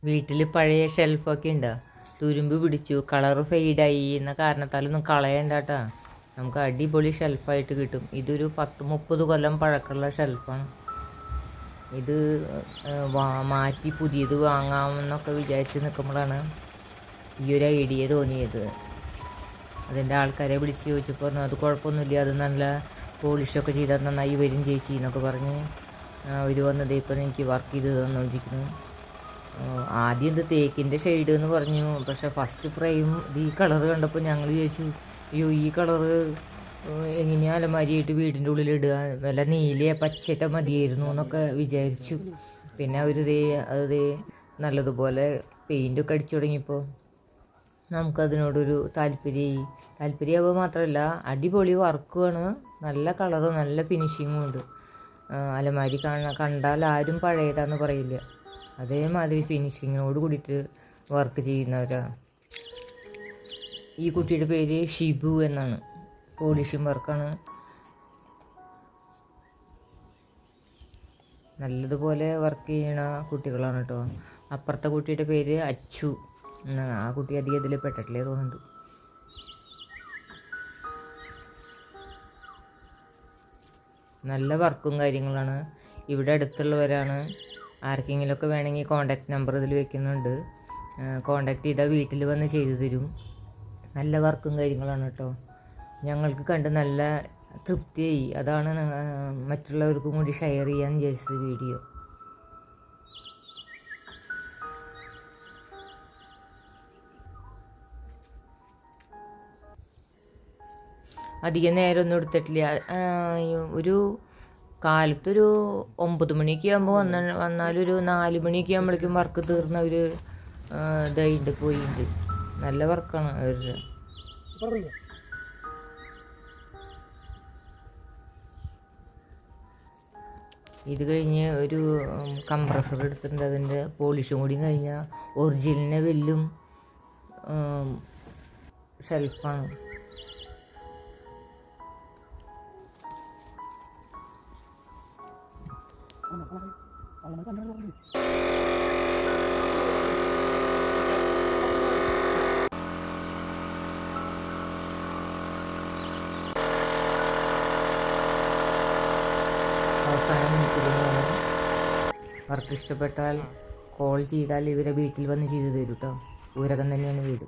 വീട്ടിൽ പഴയ ഷെൽഫൊക്കെ ഉണ്ട്, തുരുമ്പ് പിടിച്ചു, കളറ് ഫെയ്ഡായി എന്ന കാരണത്താലൊന്നും കളയണ്ട കേട്ടോ. നമുക്ക് അടിപൊളി ഷെൽഫായിട്ട് കിട്ടും. ഇതൊരു 10-30 കൊല്ലം പഴക്കമുള്ള ഷെൽഫാണ്. ഇത് മാറ്റി പുതിയത് വാങ്ങാമെന്നൊക്കെ വിചാരിച്ച് നിൽക്കുമ്പോഴാണ് ഈ ഒരു ഐഡിയ തോന്നിയത്. അതിൻ്റെ ആൾക്കാരെ വിളിച്ച് ചോദിച്ചപ്പോൾ പറഞ്ഞു അത് കുഴപ്പമൊന്നുമില്ല, അത് നല്ല പോളിഷൊക്കെ ചെയ്താൽ നന്നായി വരും ചേച്ചി എന്നൊക്കെ പറഞ്ഞ് അവർ വന്നത് ഇപ്പം എനിക്ക് വർക്ക് ചെയ്ത് തന്നുകൊണ്ടിരിക്കുന്നു. ആദ്യം ഇത് തേക്കിൻ്റെ ഷെയ്ഡ് എന്ന് പറഞ്ഞു, പക്ഷേ ഫസ്റ്റ് ഫ്രെയിം ഈ കളറ് കണ്ടപ്പോൾ ഞങ്ങൾ ചോദിച്ചു അയ്യോ ഈ കളറ് എങ്ങനെയാണ് അലമാരിയായിട്ട് വീടിൻ്റെ ഉള്ളിലിടുക, വല്ല നീലയോ പച്ചയൊക്കെ മതിയായിരുന്നു എന്നൊക്കെ വിചാരിച്ചു. പിന്നെ അത് നല്ലതുപോലെ പെയിൻറ്റൊക്കെ അടിച്ചു തുടങ്ങിയപ്പോൾ നമുക്കതിനോടൊരു താല്പര്യമാവുക മാത്രമല്ല അടിപൊളി വർക്കുമാണ്, നല്ല കളറും നല്ല ഫിനിഷിങ്ങും ഉണ്ട്. അലമാരി കണ്ടാൽ ആരും പഴയതാന്ന് പറയില്ല, അതേമാതിരി ഫിനിഷിങ്ങിനോട് കൂടിയിട്ട് വർക്ക് ചെയ്യുന്നവരാണ്. ഈ കുട്ടിയുടെ പേര് ഷിബു എന്നാണ്, പോളിഷിംഗ് വർക്കാണ്. നല്ലതുപോലെ വർക്ക് ചെയ്യണ കുട്ടികളാണ് കേട്ടോ. അപ്പുറത്തെ കുട്ടിയുടെ പേര് അച്ചു, ആ കുട്ടി അധികം ഇതിൽ പെട്ടിട്ടില്ലേ തോന്നുന്നുണ്ട്. നല്ല വർക്കും കാര്യങ്ങളാണ്. ഇവിടെ അടുത്തുള്ളവരാണ്, ആർക്കെങ്കിലുമൊക്കെ വേണമെങ്കിൽ കോണ്ടാക്ട് നമ്പർ ഇതിൽ വെക്കുന്നുണ്ട്, കോണ്ടാക്ട് ചെയ്താൽ വീട്ടിൽ വന്ന് ചെയ്തു തരും. നല്ല വർക്കും കാര്യങ്ങളാണ് കേട്ടോ. ഞങ്ങൾക്ക് കണ്ട് നല്ല തൃപ്തിയായി, അതാണ് മറ്റുള്ളവർക്കും കൂടി ഷെയർ ചെയ്യാൻ വിചാരിച്ചത് വീഡിയോ. അധികം നേരമൊന്നും എടുത്തിട്ടില്ല. ഒരു കാലത്തൊരു 9 മണിയൊക്കെ ആകുമ്പോൾ വന്നാലൊരു 4 മണിയൊക്കെ ആകുമ്പോഴേക്കും വർക്ക് തീർന്ന ഒരു ഇതായിട്ട് പോയിട്ടുണ്ട്. നല്ല വർക്കാണ് അവരുടെ. ഇത് കഴിഞ്ഞ് ഒരു കംപ്രസർ എടുത്തിട്ടുണ്ട്, അതിൻ്റെ പോളിഷും കൂടി കഴിഞ്ഞാൽ ഒറിജിനലിനെ വെല്ലും ഷെൽഫാണ്. അവസാനം മിനിറ്റിലാണ്. വർക്ക് ഇഷ്ടപ്പെട്ടാൽ കോൾ ചെയ്താൽ ഇവരെ വീട്ടിൽ വന്ന് ചെയ്തു തരും കേട്ടോ. ഊരകം തന്നെയാണ് വീട്.